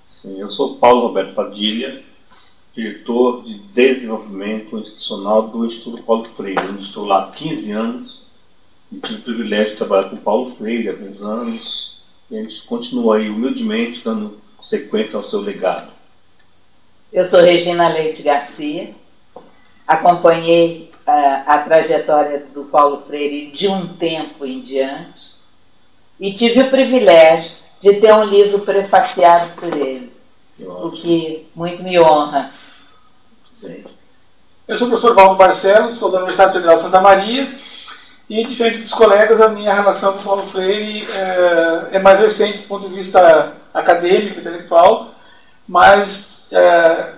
Sim, eu sou Paulo Roberto Padilha, diretor de desenvolvimento institucional do Instituto Paulo Freire, onde estou lá há 15 anos e tive o privilégio de trabalhar com o Paulo Freire há alguns anos, e a gente continua aí humildemente dando sequência ao seu legado. Eu sou Regina Leite Garcia, acompanhei a trajetória do Paulo Freire de um tempo em diante e tive o privilégio de ter um livro prefaciado por ele, o que muito me honra. Eu sou o professor Valdo Barcelos, sou da Universidade Federal de Santa Maria e, diferente dos colegas, a minha relação com o Paulo Freire é mais recente do ponto de vista acadêmico, intelectual, mas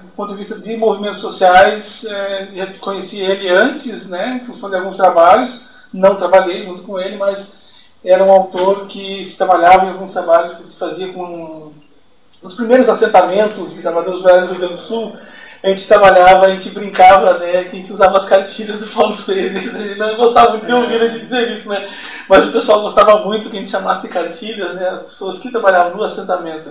do ponto de vista de movimentos sociais, já conheci ele antes, né, em função de alguns trabalhos, não trabalhei junto com ele, mas era um autor que se trabalhava em alguns trabalhos que se fazia com os primeiros assentamentos de trabalhadores rurais do Rio Grande do Sul. A gente brincava, né, que a gente usava as cartilhas do Paulo Freire. Ele não gostava muito de ouvir a gente dizer isso, né? Mas o pessoal gostava muito que a gente chamasse de cartilhas, né, as pessoas que trabalhavam no assentamento.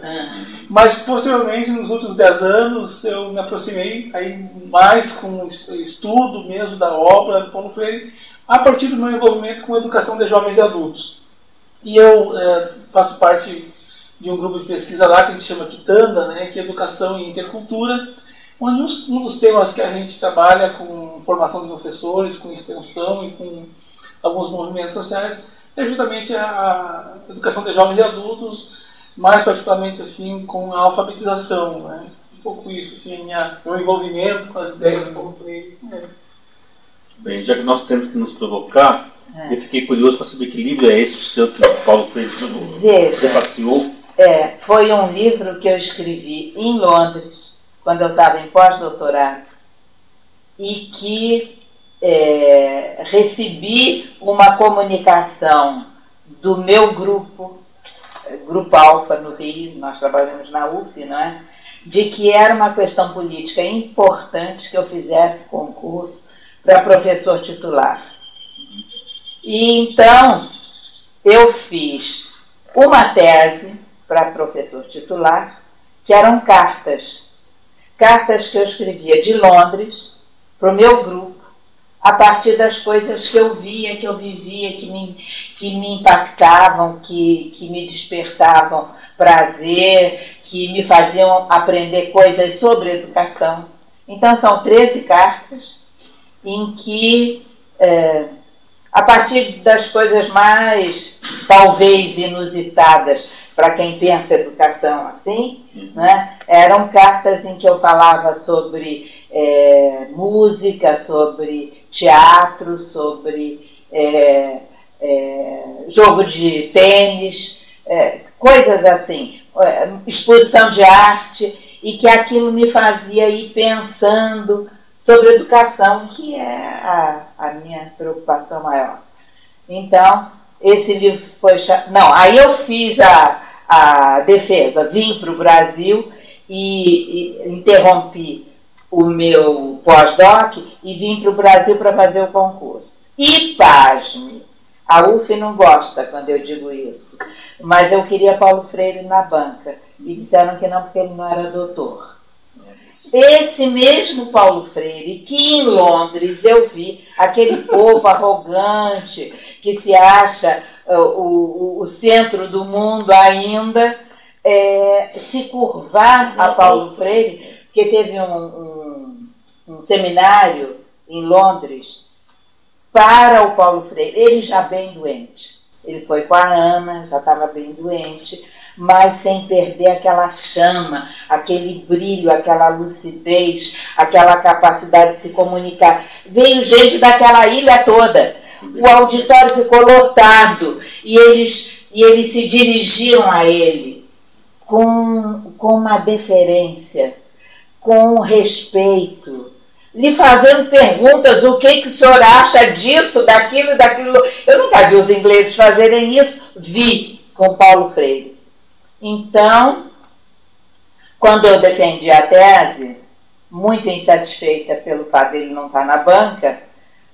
Mas, posteriormente, nos últimos 10 anos, eu me aproximei aí mais com o estudo mesmo da obra do Paulo Freire, a partir do meu envolvimento com a educação de jovens e adultos. E eu faço parte de um grupo de pesquisa lá que a gente chama Quitanda, né, que é Educação e Intercultura, onde um dos temas que a gente trabalha com formação de professores, com extensão e com alguns movimentos sociais é justamente a educação de jovens e adultos, mais particularmente assim com a alfabetização, né? Um pouco isso, assim, meu envolvimento com as ideias do Paulo Freire. Bem, já que nós temos que nos provocar, eu fiquei curioso para saber que livro é esse o seu que o Paulo Freire prefaciou. Foi um livro que eu escrevi em Londres, quando eu estava em pós-doutorado, e que recebi uma comunicação do meu grupo Alfa no Rio, nós trabalhamos na UF, não é? De que era uma questão política importante que eu fizesse concurso para professor titular. E então eu fiz uma tese para professor titular, que eram cartas que eu escrevia de Londres para o meu grupo, a partir das coisas que eu via, que eu vivia, que me impactavam, que me despertavam prazer, que me faziam aprender coisas sobre educação. Então são 13 cartas em que, a partir das coisas mais, talvez, inusitadas, para quem pensa educação assim, né? Eram cartas em que eu falava sobre música, sobre teatro, sobre jogo de tênis, coisas assim, exposição de arte, e que aquilo me fazia ir pensando sobre educação, que é a minha preocupação maior. Então, esse livro foi... aí eu fiz a defesa, vim para o Brasil e interrompi o meu pós-doc e vim para o Brasil para fazer o concurso. E, pasme, a UF não gosta quando eu digo isso, mas eu queria Paulo Freire na banca e disseram que não, porque ele não era doutor. Esse mesmo Paulo Freire, que em Londres eu vi aquele povo arrogante que se acha o centro do mundo ainda, se curvar a Paulo Freire, porque teve um seminário em Londres para o Paulo Freire, ele já bem doente. Ele foi com a Ana, já estava bem doente, mas sem perder aquela chama, aquele brilho, aquela lucidez, aquela capacidade de se comunicar. Veio gente daquela ilha toda. O auditório ficou lotado e eles se dirigiam a ele com uma deferência, com respeito, lhe fazendo perguntas: o que o senhor acha disso, daquilo. Eu nunca vi os ingleses fazerem isso, vi com Paulo Freire. Então, quando eu defendi a tese, muito insatisfeita pelo fato dele não estar na banca,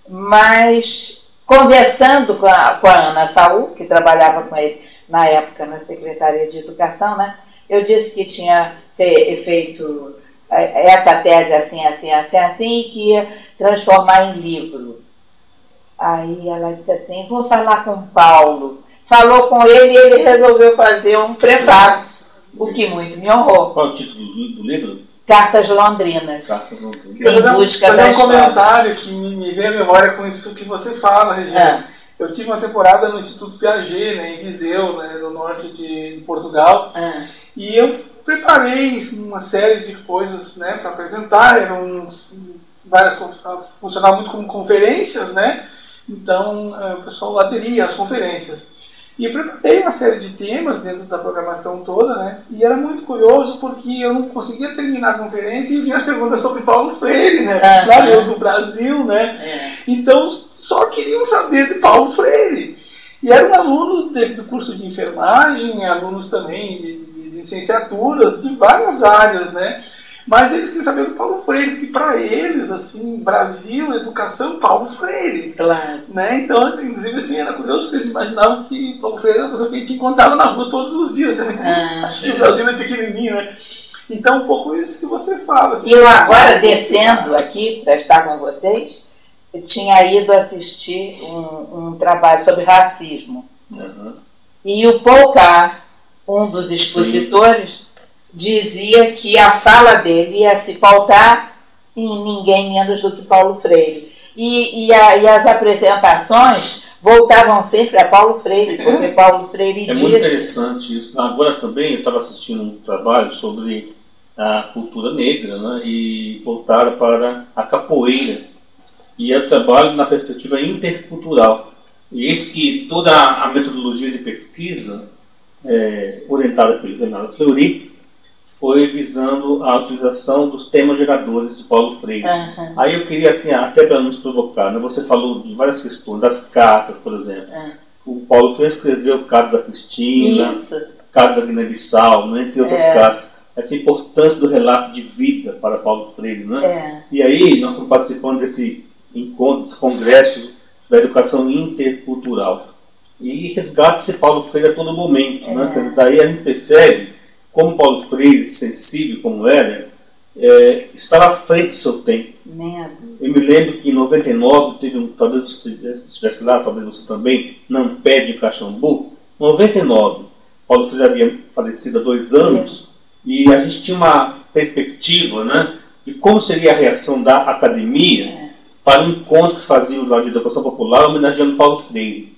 mas conversando com a Ana Saul, que trabalhava com ele na época na Secretaria de Educação, né, eu disse que tinha feito essa tese assim, e que ia transformar em livro. Aí ela disse assim, vou falar com o Paulo. Falou com ele e ele resolveu fazer um prefácio, o que muito me honrou. Qual é o título do livro? Cartas Londrinas. Cartas Londrinas. Em busca da fazer um história. Comentário que me veio à memória com isso que você fala, Regina. Eu tive uma temporada no Instituto Piaget, né, em Viseu, né, no norte de Portugal, e eu preparei uma série de coisas, né, para apresentar. Eram várias, funcionava muito como conferências, né? Então o pessoal aderia às conferências. E eu preparei uma série de temas dentro da programação toda, né? E era muito curioso porque eu não conseguia terminar a conferência e vinha as perguntas sobre Paulo Freire, né? Claro, eu do Brasil, né? Então só queriam saber de Paulo Freire. E eram alunos do curso de enfermagem, alunos também de licenciaturas, de várias áreas, né? Mas eles queriam saber do Paulo Freire, porque para eles, assim, Brasil, educação, Paulo Freire. Claro. Né? Então, inclusive, assim, era curioso que eles imaginavam que Paulo Freire era uma pessoa que a gente encontrava na rua todos os dias. Né? Acho que o Brasil é pequenininho, né? Então, um pouco isso que você fala. Assim, e eu agora, descendo aqui para estar com vocês, eu tinha ido assistir um trabalho sobre racismo. E o Paul Carr, um dos expositores, dizia que a fala dele ia se pautar em ninguém menos do que Paulo Freire. E as apresentações voltavam sempre a Paulo Freire, porque Paulo Freire disse... muito interessante isso. Agora também eu estava assistindo um trabalho sobre a cultura negra, né, e voltaram para a capoeira. E eu trabalho na perspectiva intercultural. E eis que toda a metodologia de pesquisa orientada pelo Bernardo Fleury foi visando a utilização dos temas geradores de Paulo Freire. Aí eu queria, até para nos provocar, né, você falou de várias questões, das cartas, por exemplo. O Paulo Freire escreveu cartas a Cristina, cartas a Guiné-Bissau, né, entre outras cartas. Essa importância do relato de vida para Paulo Freire. Né? E aí nós estamos participando desse encontro, desse congresso da educação intercultural. E resgata-se Paulo Freire a todo momento. Né? Quer dizer, daí a gente percebe como Paulo Freire, sensível como era, estava à frente do seu tempo. Eu me lembro que em 99, talvez você estivesse lá, talvez você também, não pede Caxambu. Em 99, Paulo Freire havia falecido há 2 anos, e a gente tinha uma perspectiva, né, de como seria a reação da academia para o encontro que fazia o Laudo de Educação Popular homenageando Paulo Freire.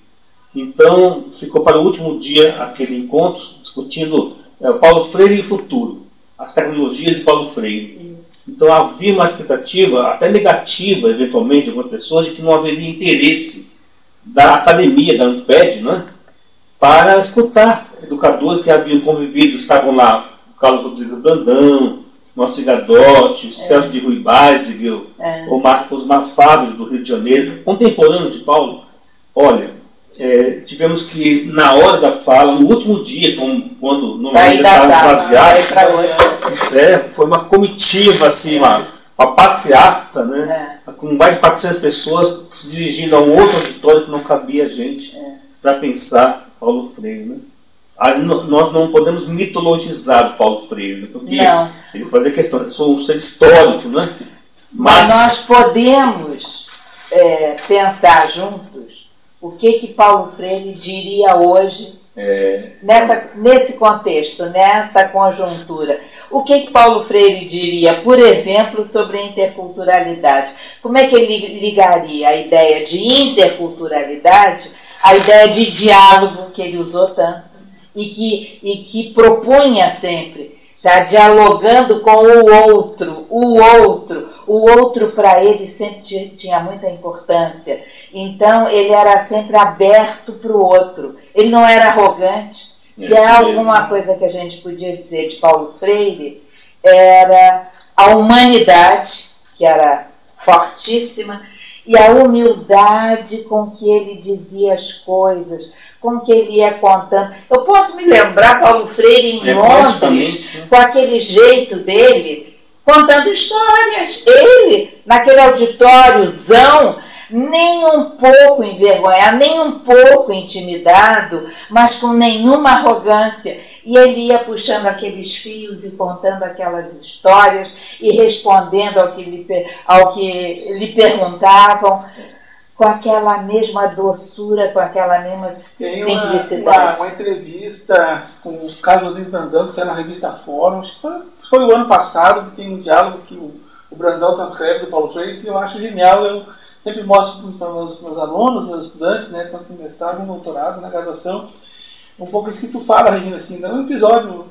Então, ficou para o último dia aquele encontro, discutindo Paulo Freire e o futuro, as tecnologias de Paulo Freire. Então havia uma expectativa, até negativa, eventualmente, de algumas pessoas, de que não haveria interesse da academia, da Amped, né, para escutar educadores que haviam convivido. Estavam lá o Carlos Rodrigues Brandão, Nosso Gadotti, Celso de Rui Baisegel, o Marcos Fábio, do Rio de Janeiro, contemporâneos de Paulo. Olha, tivemos que, na hora da fala, no último dia, quando normalmente estava esvaziado, foi uma comitiva, assim, uma passeata, né, com mais de 400 pessoas se dirigindo a um outro auditório que não cabia gente para pensar Paulo Freire. Né? Nós não podemos mitologizar o Paulo Freire, né, porque ele fazia questão de ser um ser histórico. Né? Mas nós podemos pensar juntos o que Paulo Freire diria hoje nesse contexto, nessa conjuntura. O que Paulo Freire diria, por exemplo, sobre a interculturalidade? Como é que ele ligaria a ideia de interculturalidade à ideia de diálogo que ele usou tanto e que propunha sempre, tá, dialogando com o outro. O outro para ele sempre tinha muita importância. Então ele era sempre aberto para o outro. Ele não era arrogante. Se há alguma coisa que a gente podia dizer de Paulo Freire, era a humanidade, que era fortíssima, e a humildade com que ele dizia as coisas, com que ele ia contando. Eu posso me lembrar Paulo Freire em Londres, com aquele jeito dele, contando histórias. Ele, naquele auditóriozão, nem um pouco envergonhado, nem um pouco intimidado, mas com nenhuma arrogância. e ele ia puxando aqueles fios e contando aquelas histórias e respondendo ao que lhe perguntavam, com aquela mesma doçura, com aquela mesma simplicidade. Uma entrevista com o Carlos Rodrigues Brandão, que saiu na revista Fórum, acho que foi o ano passado, que tem um diálogo que o Brandão transcreve do Paulo Freire, que eu acho genial. Eu sempre mostro para os meus alunos, meus estudantes, né, tanto no mestrado, no doutorado, na graduação, um pouco isso que tu fala, Regina, assim, um episódio,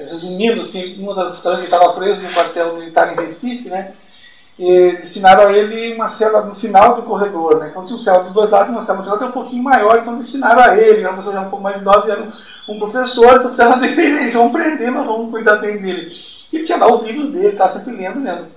resumindo, assim, uma das coisas que estava preso no quartel militar em Recife, né, e destinaram a ele uma cela no final do corredor, né? Então tinha um cela dos dois lados, uma cela no final que é um pouquinho maior, então destinaram a ele, uma pessoa já um pouco mais idosa, era um professor, então fizeram uma diferença, vamos prender, mas vamos cuidar bem dele. Ele tinha lá os livros dele, estava sempre lendo mesmo.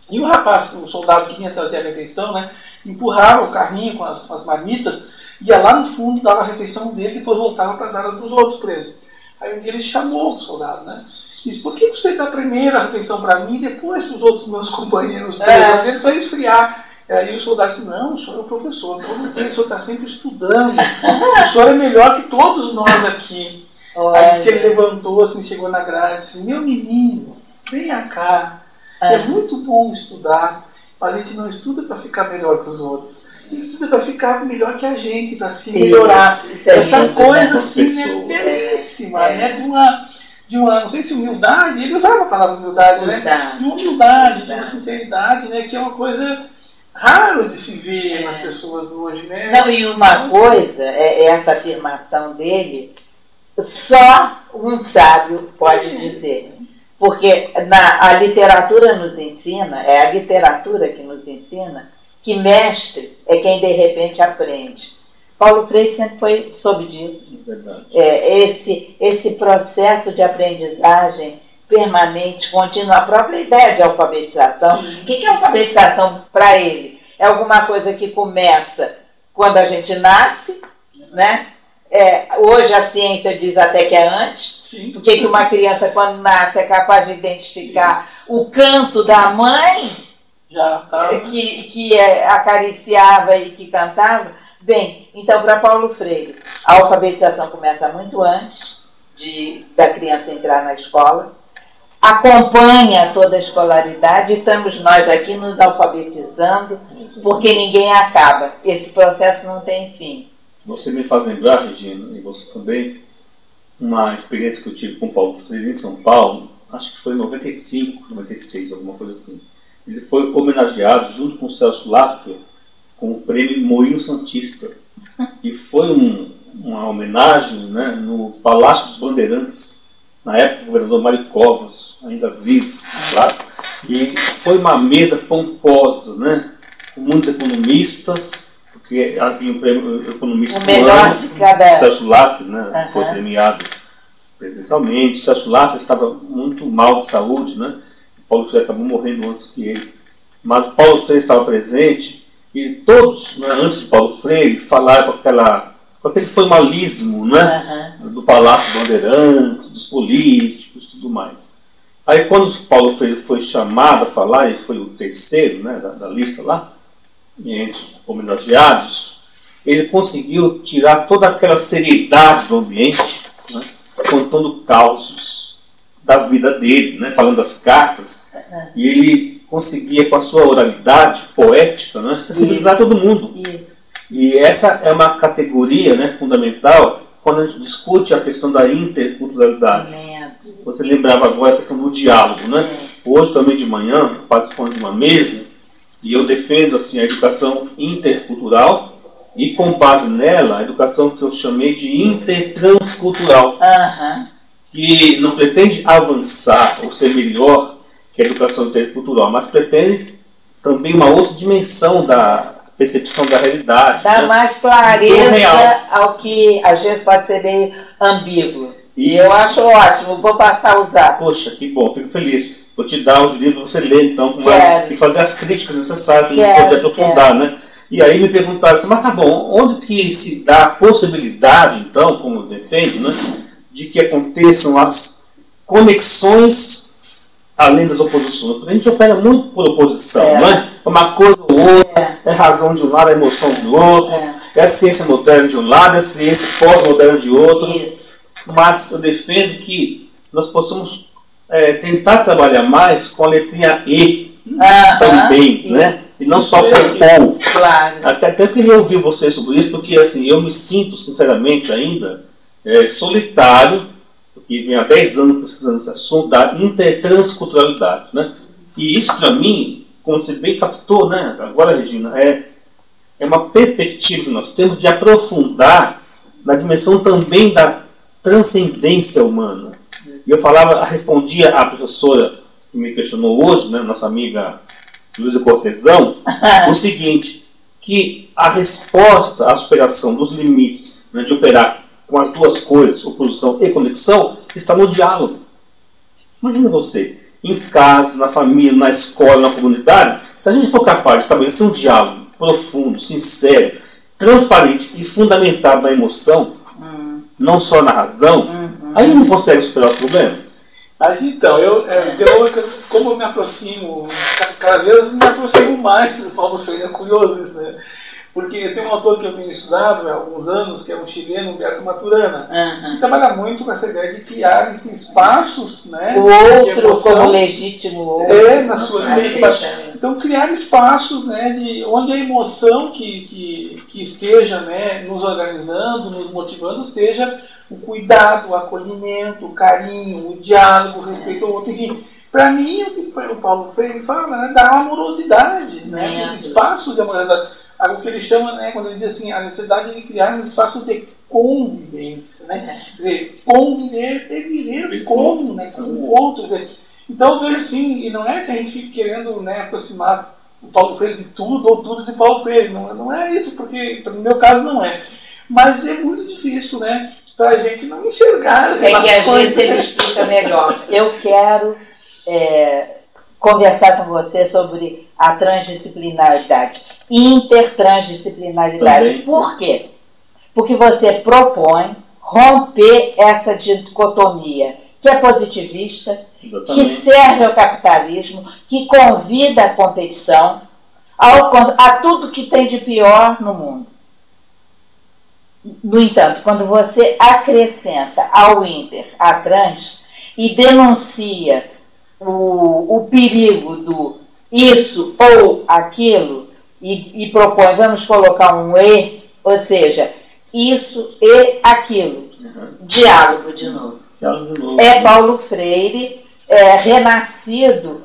E o rapaz, o soldado que vinha trazer a refeição, né, empurrava o carrinho com as marmitas, ia lá no fundo, dava a refeição dele, depois voltava para dar a dos outros presos. Aí um dia ele chamou o soldado, né? Disse, por que você dá primeiro a refeição para mim e depois para os outros meus companheiros? Eles vai esfriar. Aí o soldado disse, não, o senhor é o professor, o senhor está sempre estudando, o senhor é melhor que todos nós aqui. Aí disse que ele levantou, assim, chegou na grade e disse, meu menino, venha cá, é muito bom estudar, mas a gente não estuda para ficar melhor que os outros, a gente estuda para ficar melhor que a gente, para se melhorar. Essa coisa assim é belíssima, né? De uma, não sei se humildade, ele usava a palavra humildade, né? De uma humildade, de uma sinceridade, né? Que é uma coisa raro de se ver nas pessoas hoje, né? Não, e uma coisa, essa afirmação dele, só um sábio pode dizer. Porque a literatura nos ensina, é a literatura que nos ensina, que mestre é quem de repente aprende. Paulo Freire sempre soube disso. Esse processo de aprendizagem permanente, contínua, a própria ideia de alfabetização. Sim. O que é alfabetização para ele? É alguma coisa que começa quando a gente nasce, né? Hoje a ciência diz até que é antes. Sim. Porque que uma criança, quando nasce, é capaz de identificar o canto da mãe, que acariciava e que cantava. Bem, então para Paulo Freire, a alfabetização começa muito antes da criança entrar na escola, acompanha toda a escolaridade e estamos nós aqui nos alfabetizando, porque ninguém acaba. Esse processo não tem fim. Você me faz lembrar, Regina, e você também, uma experiência que eu tive com Paulo Freire em São Paulo, acho que foi em 95, 96, alguma coisa assim. Ele foi homenageado junto com o Celso Laffer com o prêmio Moinho Santista. E foi uma homenagem, né, no Palácio dos Bandeirantes, na época o governador Mário Covas, ainda vivo, claro. E foi uma mesa pomposa, né, com muitos economistas, porque havia um prêmio economista o melhor de cada... Celso Laffer, né, foi premiado presencialmente. Celso Laffer estava muito mal de saúde, né, Paulo Freire acabou morrendo antes que ele. Mas Paulo Freire estava presente. E todos, né, antes de Paulo Freire, falaram com aquele formalismo, né, do Palácio Bandeirante, dos políticos e tudo mais. Aí quando Paulo Freire foi chamado a falar, ele foi o terceiro, né, da lista lá, entre os homenageados, ele conseguiu tirar toda aquela seriedade do ambiente, né, contando causos da vida dele, né, falando das cartas, e ele conseguia, com a sua oralidade poética, né, sensibilizar todo mundo. E essa é uma categoria, né, fundamental quando a gente discute a questão da interculturalidade. Você lembrava agora a questão do diálogo, né? Hoje também de manhã, participando de uma mesa, e eu defendo assim, a educação intercultural e, com base nela, a educação que eu chamei de intertranscultural, que não pretende avançar ou ser melhor que a educação intercultural, mas pretende também uma outra dimensão da percepção da realidade. Dá, né, mais clareza ao que às vezes pode ser meio ambíguo. E eu acho ótimo, vou passar a usar. Poxa, que bom, fico feliz. Vou te dar os livros para você ler, então, e fazer as críticas necessárias para a gente poder aprofundar, né? E aí me perguntaram assim, mas tá bom, onde que se dá a possibilidade, então, como eu defendo, né, de que aconteçam as conexões além das oposições? Porque a gente opera muito por oposição, não é? Uma coisa ou outra, é razão de um lado, é emoção de outro, é a ciência moderna de um lado, é a ciência pós-moderna de outro. Isso. mas eu defendo que nós possamos tentar trabalhar mais com a letrinha E também, né? E não só com o. Claro. Até eu queria ouvir vocês sobre isso, porque assim, eu me sinto, sinceramente, ainda solitário, porque venho há 10 anos pesquisando esse assunto da intertransculturalidade, né? E isso, para mim, como você bem captou, né? Agora, Regina, é uma perspectiva que nós temos de aprofundar na dimensão também da transcendência humana. E eu respondia à professora que me questionou hoje, né, nossa amiga Luísa Cortesão, o seguinte, que a resposta à superação dos limites, né, de operar com as duas coisas, oposição e conexão, está no diálogo. Imagina você, em casa, na família, na escola, na comunidade, se a gente for capaz de estabelecer um diálogo profundo, sincero, transparente e fundamentado na emoção, não só na razão, aí não consegue superar os problemas. Mas então, como eu me aproximo, cada vez me aproximo mais do Paulo Freire, é curioso isso, né? Porque tem um autor que eu tenho estudado há alguns anos, que é um chileno, Humberto Maturana, que trabalha muito com essa ideia de criar esses espaços, né? O outro como legítimo outro. Na sua então, criar espaços, né, onde a emoção que esteja, né, nos organizando, nos motivando, seja o cuidado, o acolhimento, o carinho, o diálogo, o respeito ao outro, enfim. Para mim, o Paulo Freire fala, né, da amorosidade, né, do espaço de amorosidade. O que ele chama, né, quando ele diz assim, a necessidade de criar um espaço de convivência, né? Quer dizer, conviver é viver como, né, com o outro. Quer dizer, então eu vejo assim, e não é que a gente fique querendo, né, aproximar o Paulo Freire de tudo ou tudo de Paulo Freire, não é isso, porque no meu caso não é. Mas é muito difícil, né, para a gente não enxergar as relações. É que a gente ele explica melhor. Eu quero conversar com você sobre a transdisciplinaridade, intertransdisciplinaridade. Também. Por quê? Porque você propõe romper essa dicotomia que é positivista, que serve ao capitalismo, que convida à competição, a tudo que tem de pior no mundo. No entanto, quando você acrescenta ao inter a trans e denuncia o perigo do isso ou aquilo e propõe, vamos colocar um E, ou seja, isso e aquilo. Diálogo de novo. É Paulo Freire renascido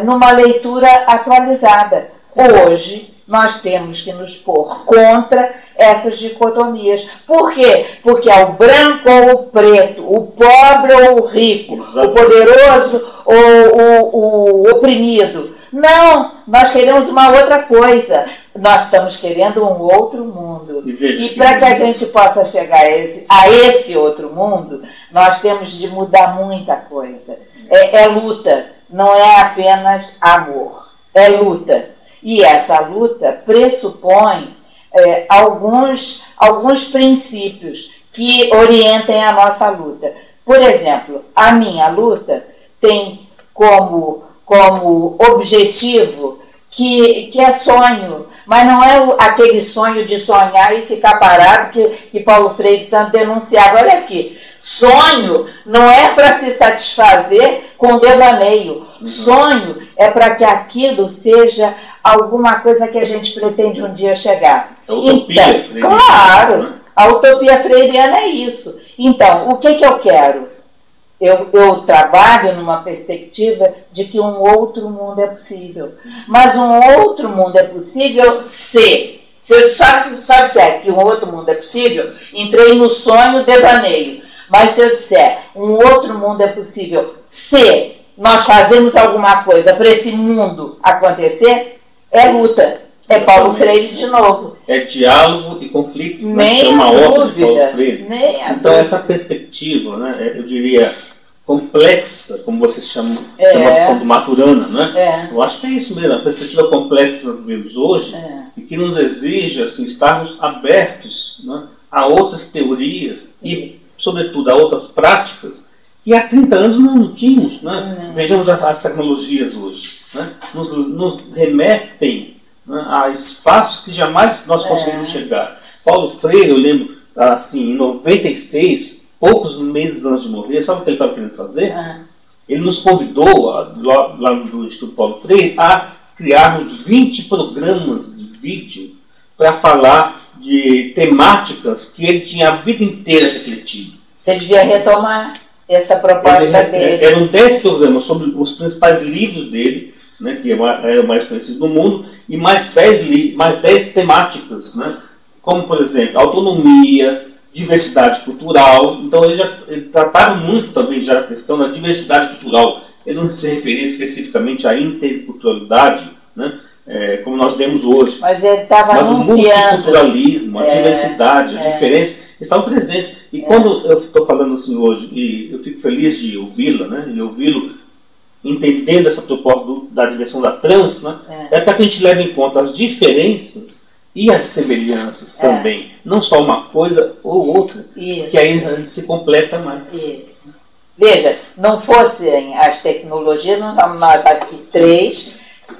numa leitura atualizada. Hoje nós temos que nos pôr contra essas dicotomias. Por quê? Porque é o branco ou o preto, o pobre ou o rico, o poderoso ou o oprimido. Não, nós queremos uma outra coisa. Nós estamos querendo um outro mundo. E para que a gente possa chegar a esse outro mundo, nós temos de mudar muita coisa. É luta, não é apenas amor. É luta. E essa luta pressupõe alguns princípios que orientem a nossa luta. Por exemplo, a minha luta tem como objetivo que é sonho, mas não é aquele sonho de sonhar e ficar parado que Paulo Freire tanto denunciava. Olha aqui, sonho não é para se satisfazer com devaneio. Sonho é para que aquilo seja alguma coisa que a gente pretende um dia chegar. A utopia freiriana. Claro, a utopia freiriana é isso. Então, o que eu quero? Eu trabalho numa perspectiva de que um outro mundo é possível. Mas um outro mundo é possível se eu só disser que um outro mundo é possível, entrei no sonho devaneio. Mas se eu disser um outro mundo é possível se nós fazemos alguma coisa para esse mundo acontecer, é luta. É Paulo Freire de novo. É diálogo e conflito. Nem é uma obra de Paulo Freire. Então essa perspectiva, né, eu diria complexa, como você chama a opção do Maturana, né? Eu acho que é isso mesmo, a perspectiva complexa que nós vivemos hoje e que nos exige assim, estarmos abertos, né, a outras teorias e, sobretudo, a outras práticas que há 30 anos não tínhamos. Né? Vejamos as tecnologias hoje. Né? Nos remetem, né, a espaços que jamais nós conseguimos chegar. Paulo Freire, eu lembro, assim, em 96, poucos meses antes de morrer, sabe o que ele estava querendo fazer? Ele nos convidou, lá no Instituto Paulo Freire, a criarmos 20 programas de vídeo para falar de temáticas que ele tinha a vida inteira refletido. Você devia retomar essa proposta dele. Eram 10 programas sobre os principais livros dele, né, que era o mais conhecido do mundo, e mais 10 temáticas, né, como, por exemplo, autonomia, diversidade cultural. Então ele tratava muito também já a questão da diversidade cultural. Ele não se referia especificamente à interculturalidade, né, como nós vemos hoje. Mas ele estava anunciando. O multiculturalismo, a diversidade, a diferença, estavam presentes. E quando eu estou falando assim hoje, e eu fico feliz de ouvi-la, né, e ouvi-lo entendendo essa proposta da dimensão da trans, né, é para que a gente leve em conta as diferenças e as semelhanças também. Não só uma coisa ou outra, que aí a gente se completa mais. Isso. Veja, não fossem as tecnologias, não estamos nós aqui 3,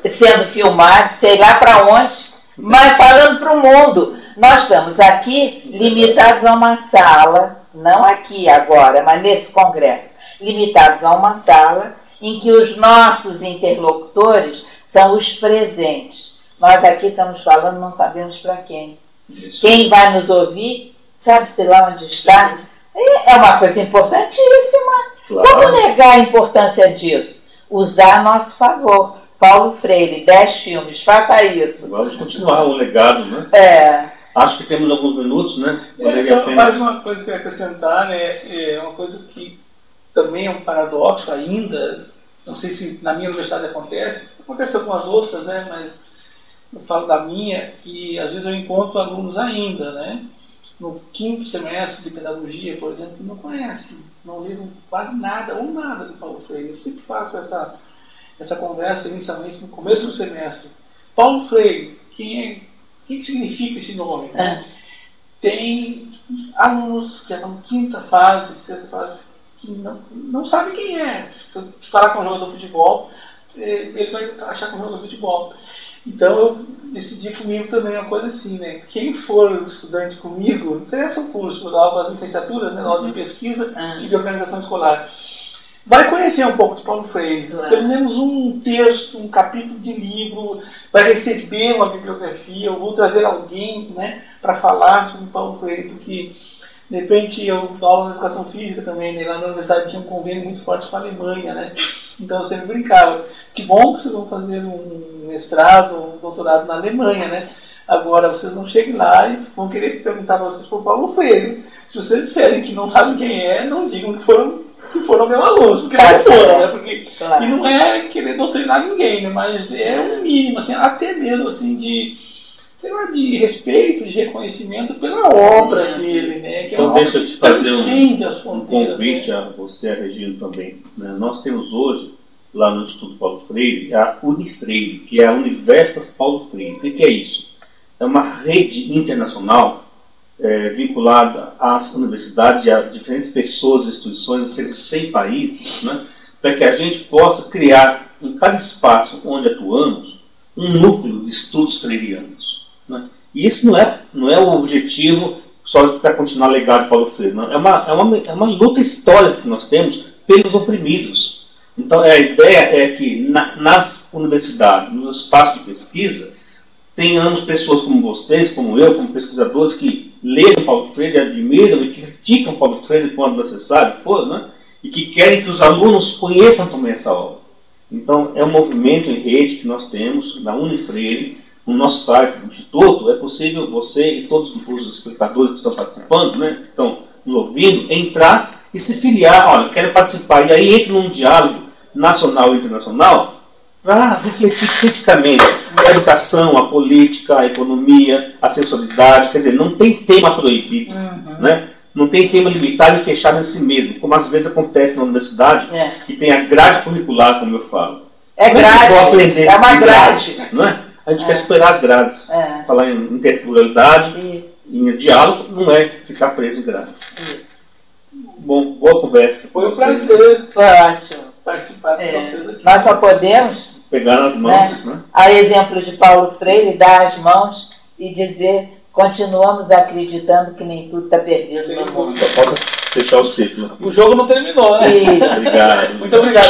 sendo filmados, sei lá para onde, mas falando para o mundo. Nós estamos aqui limitados a uma sala, não aqui agora, mas nesse congresso, limitados a uma sala em que os nossos interlocutores são os presentes. Nós aqui estamos falando, não sabemos para quem. Isso. Quem vai nos ouvir, sabe-se lá onde está. É uma coisa importantíssima. Claro. Como negar a importância disso? Usar a nosso favor. Paulo Freire, 10 filmes, faça isso. Vamos continuar o legado, né? Acho que temos alguns minutos, né? Mais uma coisa que eu ia acrescentar, né? É uma coisa que também é um paradoxo ainda, não sei se na minha universidade acontece algumas outras, né? Mas eu falo da minha, que às vezes eu encontro alunos ainda, né? No 5º semestre de pedagogia, por exemplo, que não conhecem, não leram quase nada ou nada de Paulo Freire. Eu sempre faço essa conversa inicialmente no começo do semestre. Paulo Freire, quem significa esse nome? Né? Tem alunos que estão na 5ª fase, 6ª fase, que não sabem quem é. Se eu falar com um jogador de futebol, ele vai achar que é um jogador de futebol. Então eu decidi comigo também uma coisa assim, né? Quem for estudante comigo, interessa o curso, vou dar aula para as licenciaturas, né? Aula de pesquisa e de organização escolar. Vai conhecer um pouco de Paulo Freire, pelo menos um texto, um capítulo de livro, vai receber uma bibliografia, eu vou trazer alguém, né, para falar sobre Paulo Freire, porque de repente eu dou aula na educação física também, né, lá na universidade tinha um convênio muito forte com a Alemanha, né, então eu sempre brincava, que bom que vocês vão fazer um mestrado, um doutorado na Alemanha, né, agora vocês não cheguem lá e vão querer perguntar para vocês por Paulo Freire. Se vocês disserem que não sabem quem é, não digam que foram meus alunos, porque não foram, né? Porque, e não é querer doutrinar ninguém, né? Mas é um mínimo, assim, até mesmo assim, de, sei lá, de respeito, de reconhecimento pela obra dele, né? Que então, é uma deixa eu te fazer um convite, né? a você, a Regina também. Né? Nós temos hoje, lá no Instituto Paulo Freire, a Unifreire, que é a Universitas Paulo Freire. O que é isso? É uma rede internacional vinculada às universidades e a diferentes pessoas e instituições de cerca de 100 países, né, para que a gente possa criar, em cada espaço onde atuamos, um núcleo de estudos freirianos. Né. E isso não é o objetivo só para continuar o legado de Paulo Freire. Não. É uma luta histórica que nós temos pelos oprimidos. Então, a ideia é que nas universidades, nos espaços de pesquisa, tenhamos pessoas como vocês, como eu, como pesquisadores que leram Paulo Freire, admiram e criticam Paulo Freire quando necessário for, né? E que querem que os alunos conheçam também essa obra. Então, é um movimento em rede que nós temos na Unifreire, no nosso site do Instituto. É possível você e todos os espectadores que estão participando, né, que estão nos ouvindo, entrar e se filiar. Olha, quero participar. E aí entra num diálogo nacional e internacional para refletir criticamente a educação, a política, a economia, a sexualidade. Quer dizer, não tem tema proibido, né? Não tem tema limitado e fechado em si mesmo, como às vezes acontece na universidade, que tem a grade curricular, como eu falo. É grade, é uma grade. Não é? A gente quer superar as grades. Falar em interculturalidade, em diálogo, não é ficar preso em grades. Bom, boa conversa. Foi um prazer. Foi ótimo Participar com vocês aqui. Nós só podemos pegar nas mãos, né? A exemplo de Paulo Freire, dar as mãos e dizer: continuamos acreditando que nem tudo está perdido no mundo. fechar o ciclo. O jogo não terminou, né? E Obrigado. Muito obrigado.